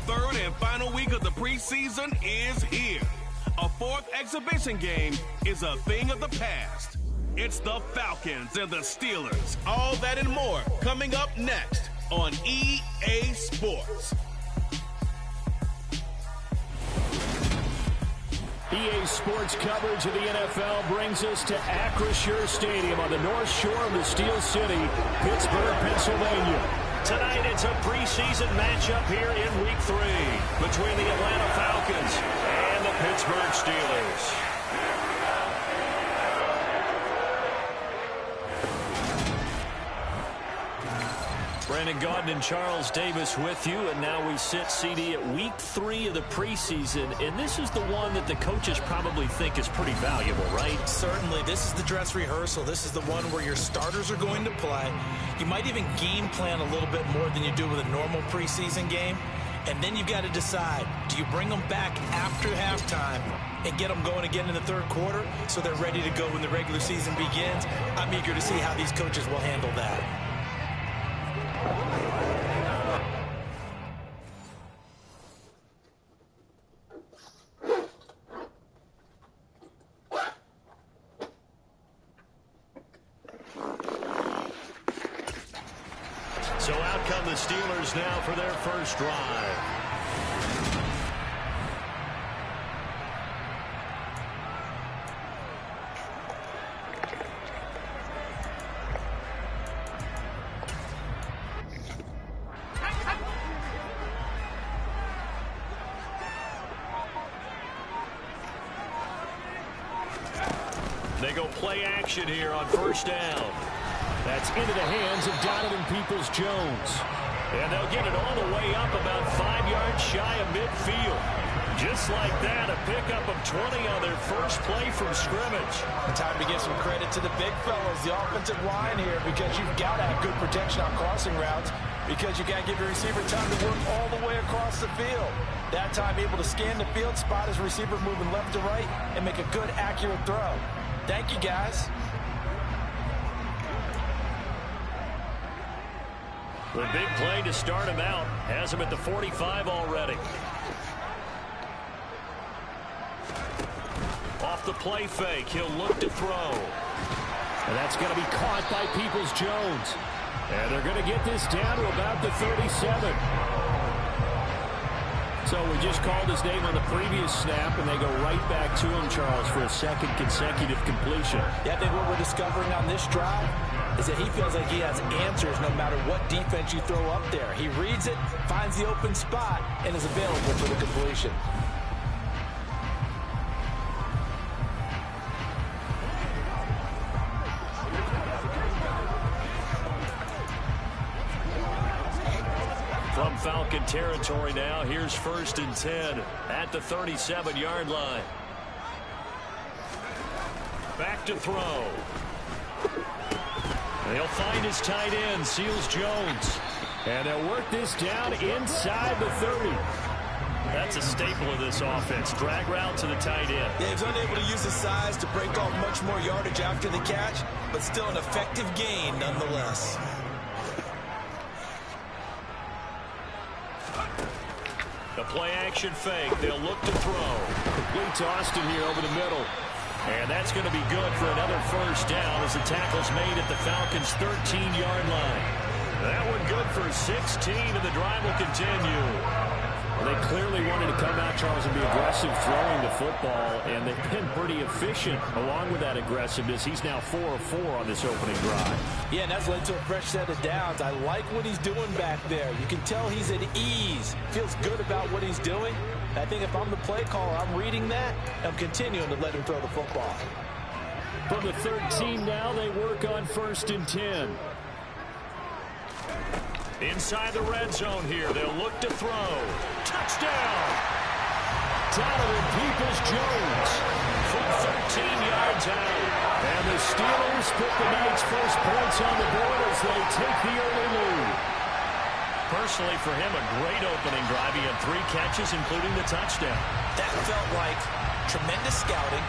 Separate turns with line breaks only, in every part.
third and final week of the preseason is here. A fourth exhibition game is a thing of the past. It's the Falcons and the Steelers. All that and more coming up next on EA Sports.
EA Sports coverage of the NFL brings us to Acrisure Stadium on the north shore of the Steel City, Pittsburgh, Pennsylvania. Tonight, it's a preseason matchup here in Week 3 between the Atlanta Falcons and the Pittsburgh Steelers. Brandon Gaudin and Charles Davis with you, and now we sit CD at Week 3 of the preseason, and this is the one that the coaches probably think is pretty valuable, right?
Certainly. This is the dress rehearsal. This is the one where your starters are going to play. You might even game plan a little bit more than you do with a normal preseason game, and then you've got to decide, do you bring them back after halftime and get them going again in the third quarter so they're ready to go when the regular season begins? I'm eager to see how these coaches will handle that.
So out come the Steelers now for their first drive. They go play action here on first down. That's into the hands of Donovan Peoples-Jones. And they'll get it all the way up about 5 yards shy of midfield. Just like that, a pickup of 20 on their first play from scrimmage.
Time to give some credit to the big fellas, the offensive line here, because you've got to have good protection on crossing routes, because you got to give your receiver time to work all the way across the field. That time able to scan the field, spot his receiver moving left to right, and make a good, accurate throw. Thank you, guys.
The big play to start him out has him at the 45 already. Off the play fake, he'll look to throw. And that's going to be caught by Peoples-Jones. And they're going to get this down to about the 37. So we just called his name on the previous snap, and they go right back to him, Charles, for a second consecutive completion.
Yeah, I think what we're discovering on this drive is that he feels like he has answers no matter what defense you throw up there. He reads it, finds the open spot, and is available for the completion.
From Falcon territory now, here's 1st and 10 at the 37-yard line. Back to throw. They'll find his tight end, Seals-Jones. And they'll work this down inside the 30. That's a staple of this offense. Drag route to the tight end.
Yeah, he's unable to use his size to break off much more yardage after the catch, but still an effective gain nonetheless.
The play-action fake. They'll look to throw. Complete to Austin here over the middle. And that's going to be good for another first down as the tackle's made at the Falcons' 13-yard line. That one good for 16, and the drive will continue. Well, they clearly wanted to come out, Charles, and be aggressive throwing the football, and they've been pretty efficient along with that aggressiveness. He's now 4 of 4 on this opening drive.
Yeah, and that's led to a fresh set of downs. I like what he's doing back there. You can tell he's at ease. Feels good about what he's doing. I think if I'm the play caller, I'm reading that. I'm continuing to let him throw the football.
From the 13 now, they work on 1st and 10. Inside the red zone here, they'll look to throw. Touchdown! Donovan Peoples-Jones from 13 yards out. And the Steelers put the night's first points on the board as they take the early lead. Personally, for him, a great opening drive. He had 3 catches, including the touchdown.
That felt like tremendous scouting,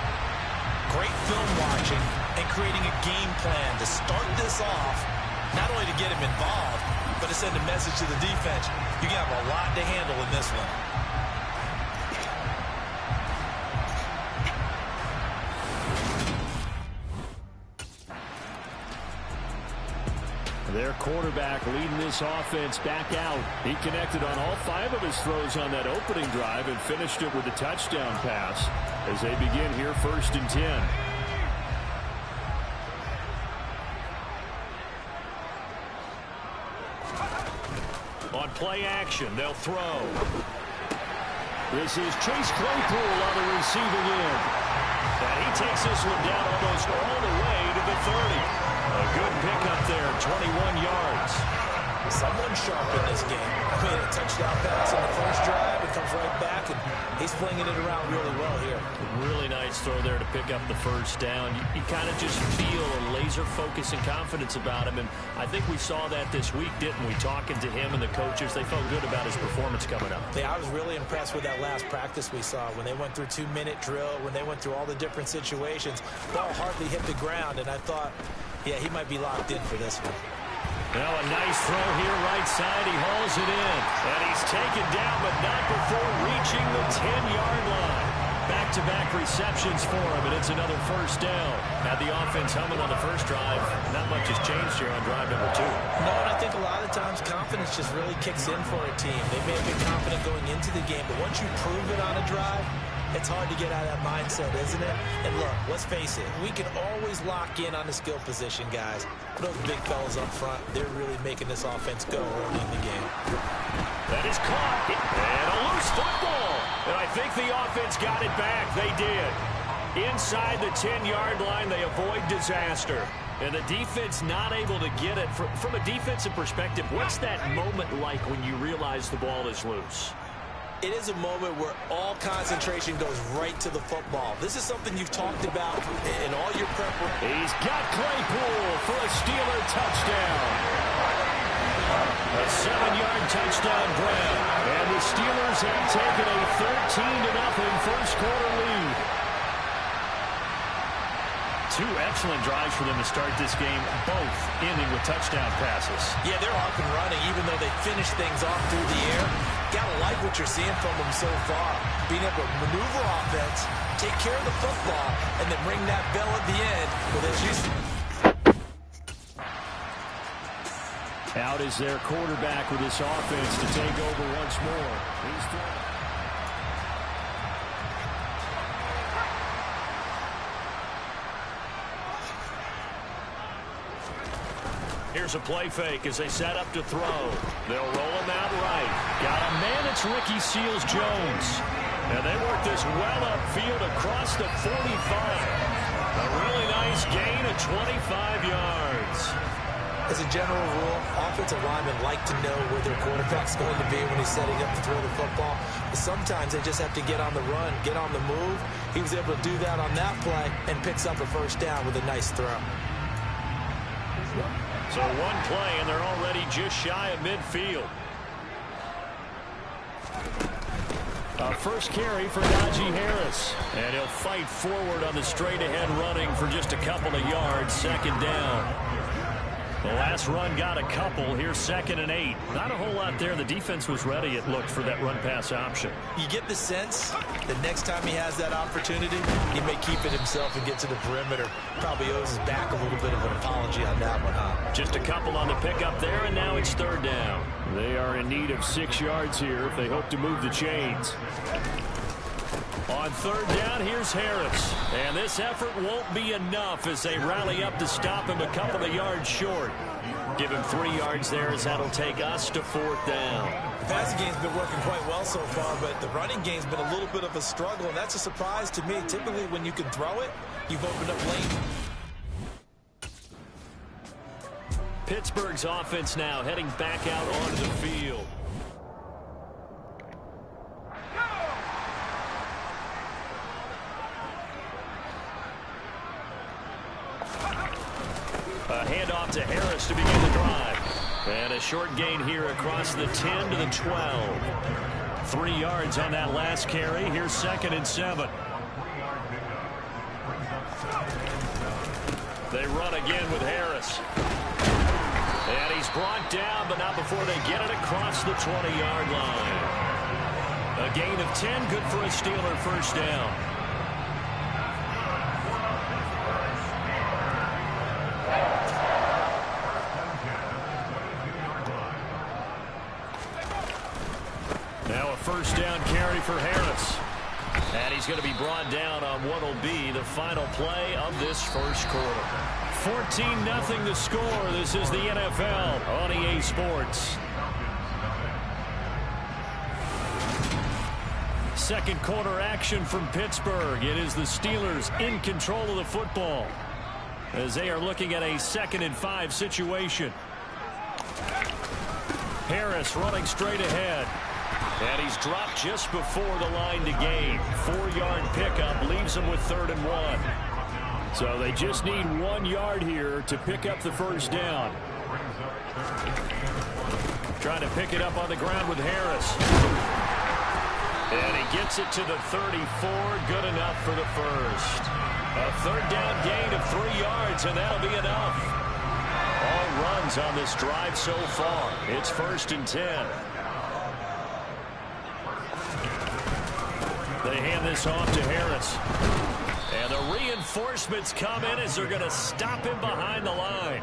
great film watching, and creating a game plan to start this off, not only to get him involved, but to send a message to the defense. You have a lot to handle in this this one.
Their quarterback leading this offense back out. He connected on all 5 of his throws on that opening drive and finished it with a touchdown pass as they begin here 1st and 10. On play action, they'll throw. This is Chase Claypool on the receiving end. And he takes this one down almost all the way to the 30. A good pickup there, 21 yards.
Someone sharp in this game. I mean, a touchdown pass on the first drive. It comes right back, and he's flinging it around really well here.
Really nice throw there to pick up the first down. You kind of just feel a laser focus and confidence about him, and I think we saw that this week, didn't we? Talking to him and the coaches, they felt good about his performance coming up.
Yeah, I was really impressed with that last practice we saw when they went through 2-minute drill, when they went through all the different situations. Ball hardly hit the ground, and I thought, yeah, he might be locked in for this one.
Now a nice throw here, right side. He hauls it in. And he's taken down, but not before reaching the 10-yard line. Back-to-back receptions for him, and it's another first down. Had the offense humming on the first drive. Not much has changed here on drive number 2.
No, and I think a lot of times confidence just really kicks in for a team. They may have been confident going into the game, but once you prove it on a drive, it's hard to get out of that mindset, isn't it? And look, let's face it, we can always lock in on the skill position, guys. Those big fellas up front, they're really making this offense go early in the game.
That is caught. And a loose football. And I think the offense got it back. They did. Inside the 10-yard line, they avoid disaster. And the defense not able to get it. From a defensive perspective, what's that moment like when you realize the ball is loose?
It is a moment where all concentration goes right to the football. This is something you've talked about in all your preparation.
He's got Claypool for a Steeler touchdown. A 7-yard touchdown grab. And the Steelers have taken a 13-0 first quarter lead. 2 excellent drives for them to start this game, both ending with touchdown passes.
Yeah, they're off and running, even though they finish things off through the air. Gotta like what you're seeing from them so far. Being able to maneuver offense, take care of the football, and then ring that bell at the end. Well, as you
out is their quarterback with this offense to take over once more. He's throwing. Here's a play fake as they set up to throw. They'll roll him out right. Got a man, it's Ricky Seals-Jones. And they work this well upfield across the 45. A really nice gain of 25 yards.
As a general rule, offensive linemen like to know where their quarterback's going to be when he's setting up to throw the football. But sometimes they just have to get on the run, get on the move. He was able to do that on that play and picks up a first down with a nice throw.
So one play, and they're already just shy of midfield. First carry for Najee Harris. And he'll fight forward on the straight-ahead running for just a couple of yards. 2nd down. The last run got a couple. Here's 2nd and 8. Not a whole lot there. The defense was ready, it looked, for that run-pass option.
You get the sense that next time he has that opportunity, he may keep it himself and get to the perimeter. Probably owes his back a little bit of an apology on that one, huh?
Just a couple on the pickup there, and now it's 3rd down. They are in need of 6 yards here if they hope to move the chains. On 3rd down, here's Harris. And this effort won't be enough as they rally up to stop him a couple of yards short. Give him 3 yards there as that'll take us to 4th down.
The passing game's been working quite well so far, but the running game's been a little bit of a struggle, and that's a surprise to me. Typically, when you can throw it, you've opened up lanes.
Pittsburgh's offense now heading back out onto the field. A handoff to Harris to begin the drive. And a short gain here across the 10 to the 12. 3 yards on that last carry. Here's 2nd and 7. They run again with Harris. And he's brought down, but not before they get it across the 20-yard line. A gain of 10, good for a Steeler first down. Now a first down carry for Harris. And he's going to be brought down on what will be the final play of this first quarter. 14-0 the score. This is the NFL on EA Sports. Second quarter action from Pittsburgh. It is the Steelers in control of the football as they are looking at a 2nd and 5 situation. Harris running straight ahead. And he's dropped just before the line to gain. 4-yard pickup leaves him with 3rd and 1. So they just need 1 yard here to pick up the first down. Trying to pick it up on the ground with Harris. And he gets it to the 34. Good enough for the first. A 3rd down gain of 3 yards, and that'll be enough. All runs on this drive so far. It's 1st and 10. They hand this off to Harris. And the reinforcements come in as they're going to stop him behind the line.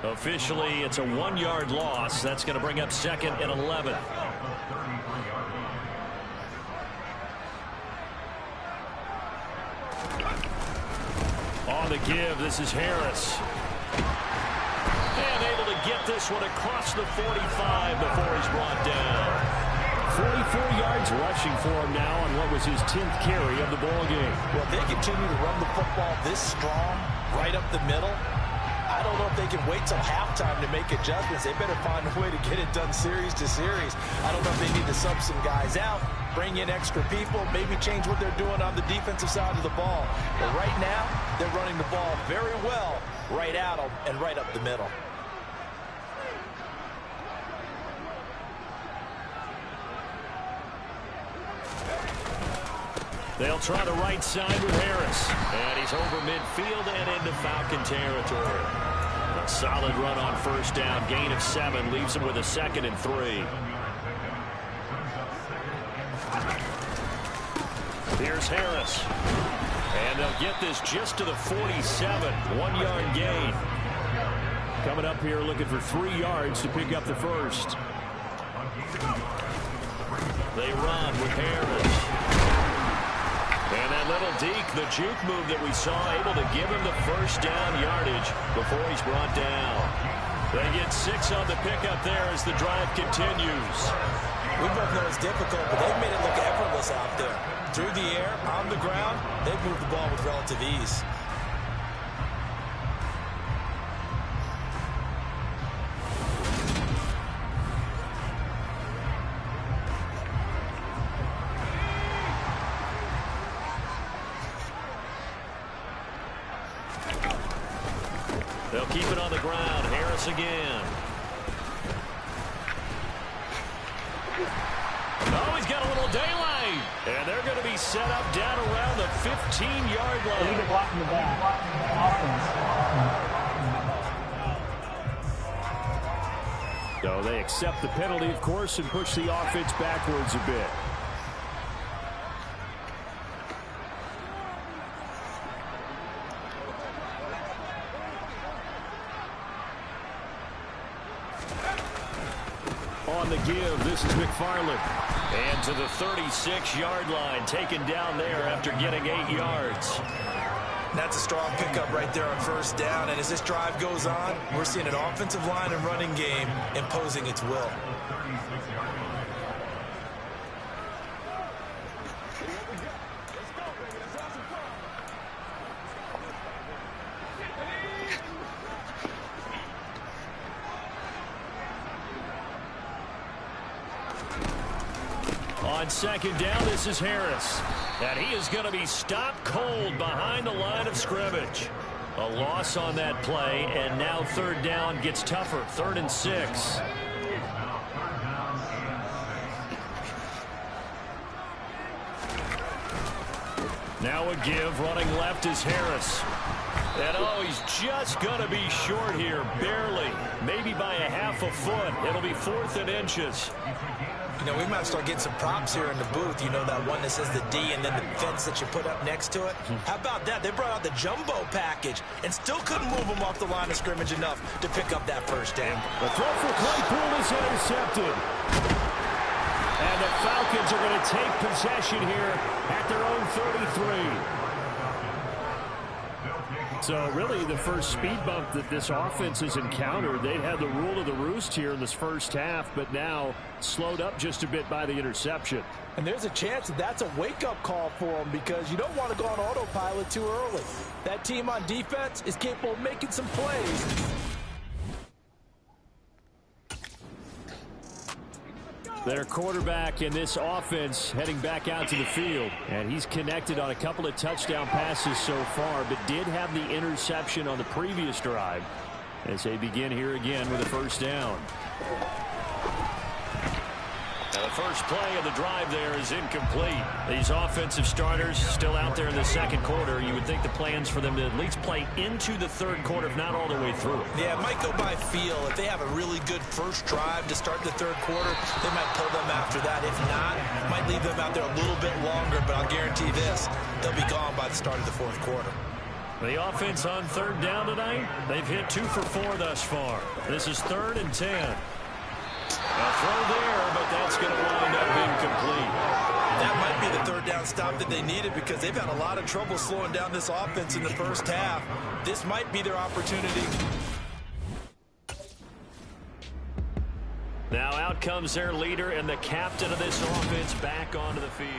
Officially, it's a 1-yard loss. That's going to bring up 2nd and 11. On the give, this is Harris. And able to get this one across the 45 before he's brought down. 44 yards rushing for him now on what was his 10th carry of the ball game.
Well, if they continue to run the football this strong, right up the middle, I don't know if they can wait till halftime to make adjustments. They better find a way to get it done series to series. I don't know if they need to sub some guys out, bring in extra people, maybe change what they're doing on the defensive side of the ball. But right now, they're running the ball very well right out and right up the middle.
They'll try the right side with Harris. And he's over midfield and into Falcon territory. A solid run on first down. Gain of 7 leaves him with a 2nd and 3. Here's Harris. And they'll get this just to the 47. 1-yard gain. Coming up here looking for 3 yards to pick up the first. They run with Harris. And that little deke, the juke move that we saw, able to give him the first down yardage before he's brought down. They get 6 on the pickup there as the drive continues.
We both know it's difficult, but they've made it look effortless out there. Through the air, on the ground, they've moved the ball with relative ease.
They'll keep it on the ground. Harris again. Oh, he's got a little daylight. And they're going to be set up down around the 15-yard line.
Leave it blocking the back. Offense.
So they accept the penalty, of course, and push the offense backwards a bit. On the give, this is McFarland. And to the 36-yard line, taken down there after getting 8 yards.
That's a strong pickup right there on first down. And as this drive goes on, we're seeing an offensive line and running game imposing its will.
On second down, this is Harris. And he is going to be stopped cold behind the line of scrimmage. A loss on that play, and now third down gets tougher. 3rd and 6. Now a give, running left is Harris. And oh, he's just going to be short here, barely. Maybe by a half a foot. It'll be 4th and inches.
You know, we might start getting some props here in the booth. You know, that one that says the D and then the fence that you put up next to it. How about that? They brought out the jumbo package and still couldn't move them off the line of scrimmage enough to pick up that first down.
The throw for Claypool is intercepted. And the Falcons are going to take possession here at their own 33. So really the first speed bump that this offense has encountered, they had the rule of the roost here in this first half, but now slowed up just a bit by the interception.
And there's a chance that that's a wake-up call for them because you don't want to go on autopilot too early. That team on defense is capable of making some plays.
Their quarterback in this offense heading back out to the field. And he's connected on a couple of touchdown passes so far, but did have the interception on the previous drive as they begin here again with a first down. And the first play of the drive there is incomplete. These offensive starters still out there in the second quarter. You would think the plans for them to at least play into the third quarter, if not all the way through.
Yeah, it might go by feel. If they have a really good first drive to start the third quarter, they might pull them after that. If not, might leave them out there a little bit longer, but I'll guarantee this, they'll be gone by the start of the fourth quarter.
The offense on third down tonight, they've hit 2 for 4 thus far. This is 3rd and 10. A throw there, but that's going to wind up incomplete.
That might be the third down stop that they needed because they've had a lot of trouble slowing down this offense in the first half. This might be their opportunity.
Now out comes their leader and the captain of this offense back onto the field.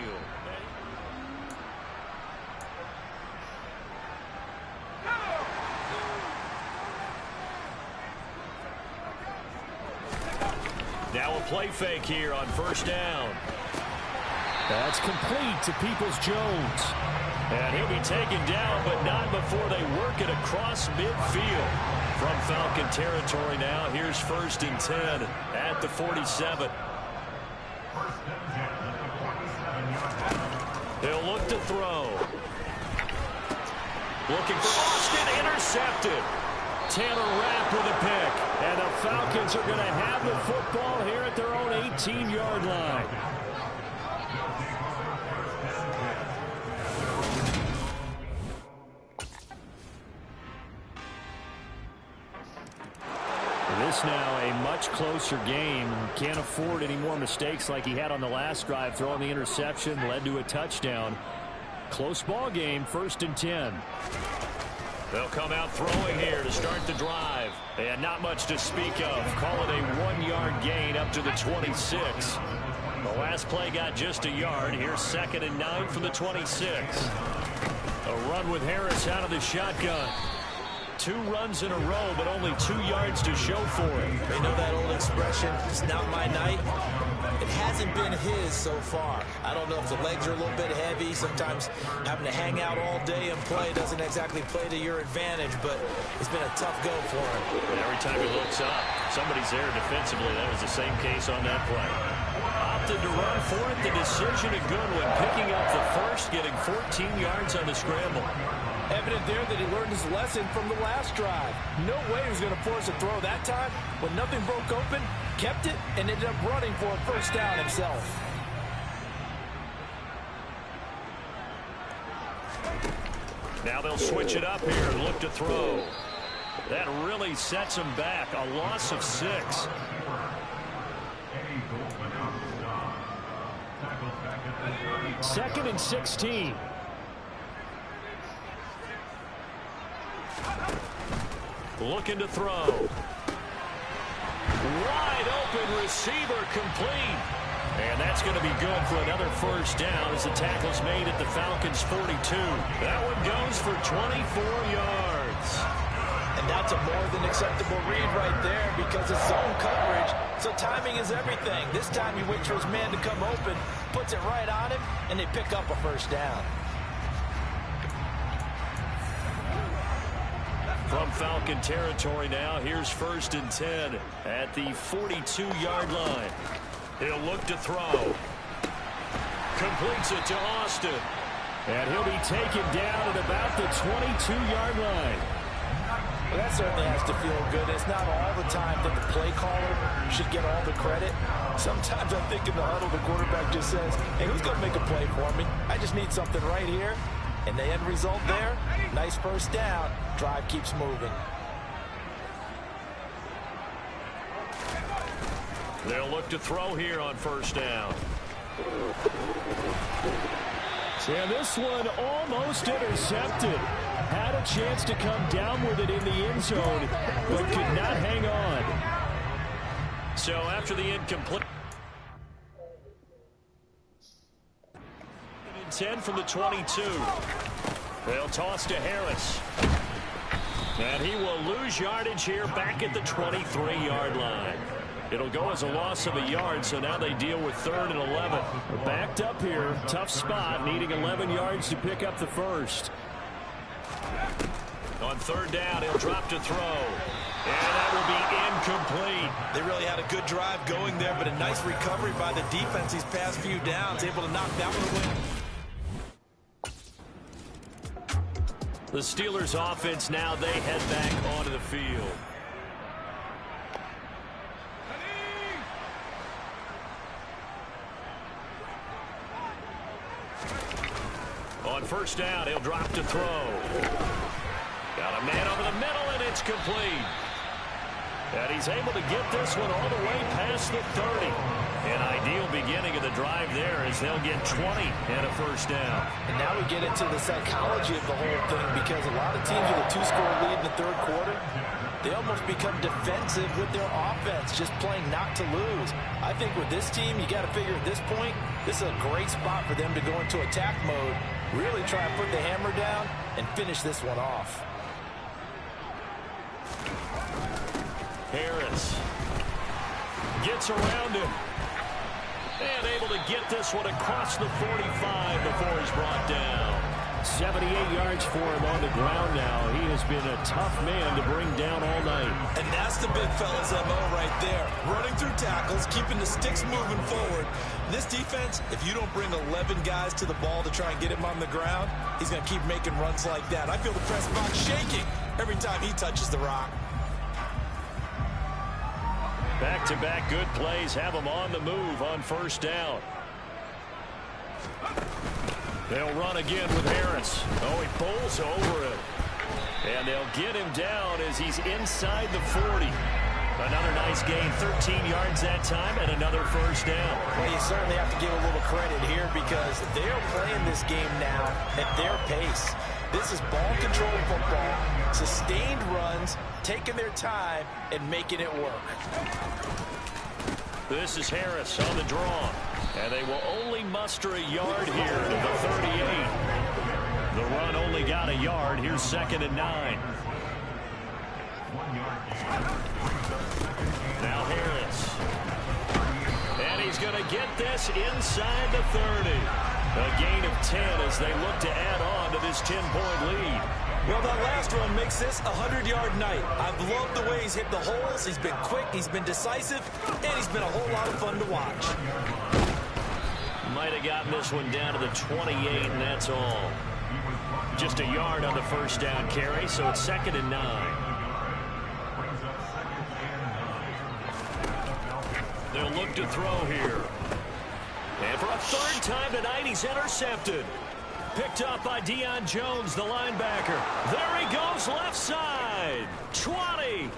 Now a play fake here on first down. That's complete to Peoples-Jones. And he'll be taken down, but not before they work it across midfield. From Falcon territory now, here's 1st and 10 at the 47. He'll look to throw. Looking for Austin, intercepted. Taylor Rapp with a pick. And the Falcons are going to have the football here at their own 18-yard line. This now a much closer game. Can't afford any more mistakes like he had on the last drive. Throwing the interception led to a touchdown. Close ball game, 1st and 10. They'll come out throwing here to start the drive. And not much to speak of. Call it a 1-yard gain up to the 26. The last play got just a yard. Here's 2nd and 9 from the 26. A run with Harris out of the shotgun. 2 runs in a row, but only 2 yards to show for it.
They know that old expression, it's not my night. It hasn't been his so far. I don't know if the legs are a little bit heavy. Sometimes having to hang out all day and play doesn't exactly play to your advantage, but it's been a tough go for him.
And every time he looks up, somebody's there defensively. That was the same case on that play. Opted to run for it. The decision a good one. Picking up the first, getting 14 yards on the scramble.
Evident there that he learned his lesson from the last drive. No way he was going to force a throw that time. When nothing broke open, kept it, and ended up running for a first down himself.
Now they'll switch it up here and look to throw. That really sets him back. A loss of 6. Second and 16. Looking to throw. Wide open receiver complete. And that's going to be good for another first down as the tackle's made at the Falcons' 42. That one goes for 24 yards.
And that's a more than acceptable read right there because it's zone coverage, so timing is everything. This time he waits for his man to come open, puts it right on him, and they pick up a first down.
From Falcon territory now, here's 1st and 10 at the 42-yard line. He'll look to throw. Completes it to Austin. And he'll be taken down at about the 22-yard line.
Well, that certainly has to feel good. It's not all the time that the play caller should get all the credit. Sometimes I think in the huddle, the quarterback just says, hey, who's going to make a play for me? I just need something right here. And the end result there, nice first down. Drive keeps moving.
They'll look to throw here on first down.
And this one almost intercepted. Had a chance to come down with it in the end zone, but could not hang on.
So after the incomplete. 10 from the 22. They'll toss to Harris. And he will lose yardage here back at the 23-yard line. It'll go as a loss of a yard, so now they deal with 3rd and 11.
We're backed up here. Tough spot, needing 11 yards to pick up the first.
On 3rd down, he'll drop to throw. And that will be incomplete.
They really had a good drive going there, but a nice recovery by the defense these past few downs, able to knock that one away.
The Steelers offense now, they head back onto the field. On first down, he'll drop to throw. Got a man over the middle, and it's complete. And he's able to get this one all the way past the 30. An ideal beginning of the drive there as they'll get 20 and a first down.
And now we get into the psychology of the whole thing, because a lot of teams with a 2-score lead in the 3rd quarter, they almost become defensive with their offense, just playing not to lose. I think with this team, you got to figure at this point, this is a great spot for them to go into attack mode, really try and put the hammer down and finish this one off.
Harris gets around him and able to get this one across the 45 before he's brought down.
78 yards for him on the ground now. He has been a tough man to bring down all night.
And that's the big fella's MO right there. Running through tackles, keeping the sticks moving forward. This defense, if you don't bring 11 guys to the ball to try and get him on the ground, he's going to keep making runs like that. I feel the press box shaking every time he touches the rock.
Back-to-back good plays have him on the move on first down. They'll run again with Harris. Oh, he bowls over it. And they'll get him down as he's inside the 40. Another nice gain, 13 yards that time, and another first down.
Well, you certainly have to give a little credit here, because they're playing this game now at their pace. This is ball control football, sustained runs, taking their time and making it work.
This is Harris on the draw, and they will only muster a yard here to the 38. The run only got a yard. Here's 2nd and 9. Now Harris. And he's going to get this inside the 30. A gain of 10 as they look to add on to this 10-point lead.
Well, that last run makes this a 100-yard night. I've loved the way he's hit the holes. He's been quick, he's been decisive, and he's been a whole lot of fun to watch.
Might have gotten this one down to the 28, and that's all. Just a yard on the first down carry, so it's 2nd and 9. They'll look to throw here. And for a 3rd time tonight, he's intercepted. Picked up by Deion Jones, the linebacker. There he goes, left side. 20.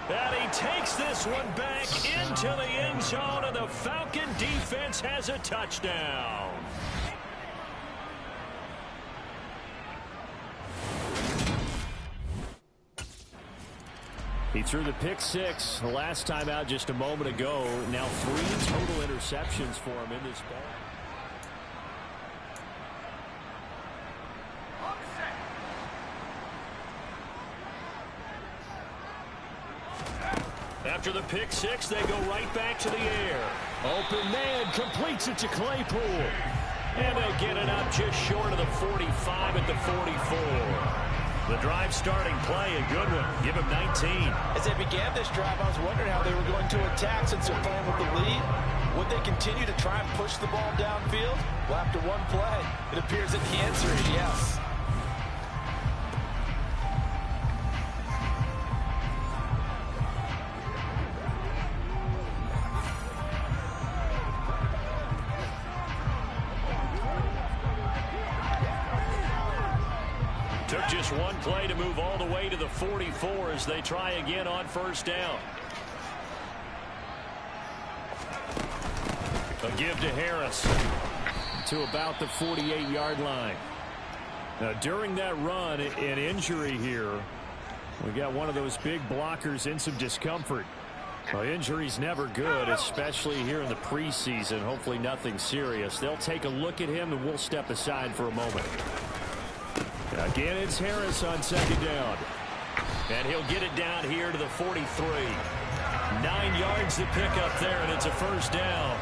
And he takes this one back into the end zone, and the Falcon defense has a touchdown.
He threw the pick 6 the last time out just a moment ago. Now 3 total interceptions for him in this ball.
After the pick 6, they go right back to the air.
Open man, completes it to Claypool.
And they'll get it up just short of the 45 at the 44. The drive starting play, a good one. Give him 19.
As they began this drive, I was wondering how they were going to attack since they're playing with the lead. Would they continue to try and push the ball downfield? Well, after one play, it appears that the answer is yes.
Just one play to move all the way to the 44 as they try again on first down. A give to Harris to about the 48-yard line. Now, during that run, an injury here. We got one of those big blockers in some discomfort. Well, injury's never good, especially here in the preseason. Hopefully nothing serious. They'll take a look at him, and we'll step aside for a moment. Again, it's Harris on second down. And he'll get it down here to the 43. 9 yards to pick up there, and it's a first down.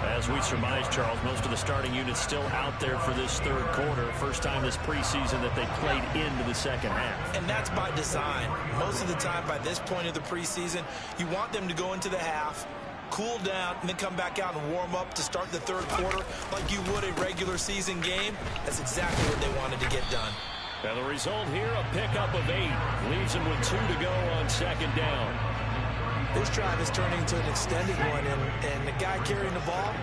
As we surmise, Charles, most of the starting units still out there for this third quarter. First time this preseason that they played into the second half.
And that's by design. Most of the time by this point of the preseason, you want them to go into the half, cool down, and then come back out and warm up to start the third quarter like you would a regular season game. That's exactly what they wanted to get done.
And the result here, a pickup of 8. Leaves them with 2 to go on second down.
This drive is turning into an extended one, and the guy carrying the ball,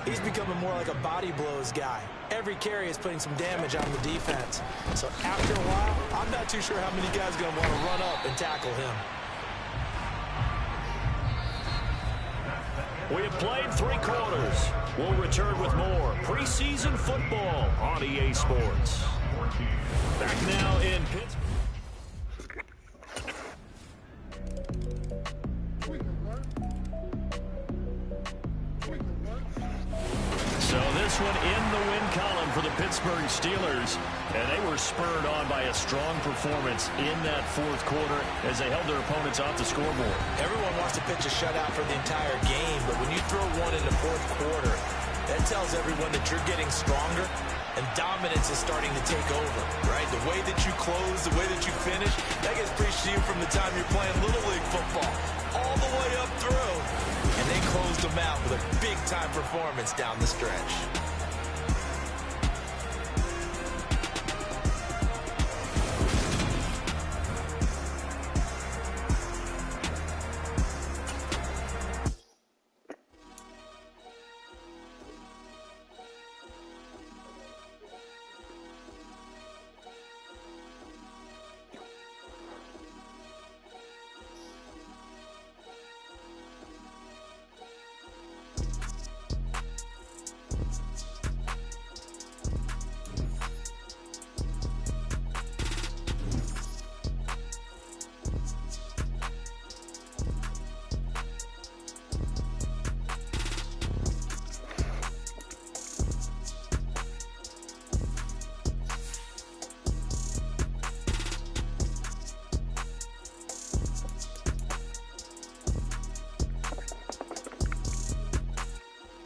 he's becoming more like a body blows guy. Every carry is putting some damage on the defense. So after a while, I'm not too sure how many guys are going to want to run up and tackle him.
We have played 3 quarters. We'll return with more preseason football on EA Sports. Back now in Pittsburgh. So this one in the win column for the Pittsburgh Steelers. And they were spurred on by a strong performance in that fourth quarter as they held their opponents off the scoreboard.
Everyone wants to pitch a shutout for the entire game, but when you throw one in the fourth quarter, that tells everyone that you're getting stronger and dominance is starting to take over, right? The way that you close, the way that you finish, that gets preached to you from the time you're playing Little League football all the way up through. And they closed them out with a big-time performance down the stretch.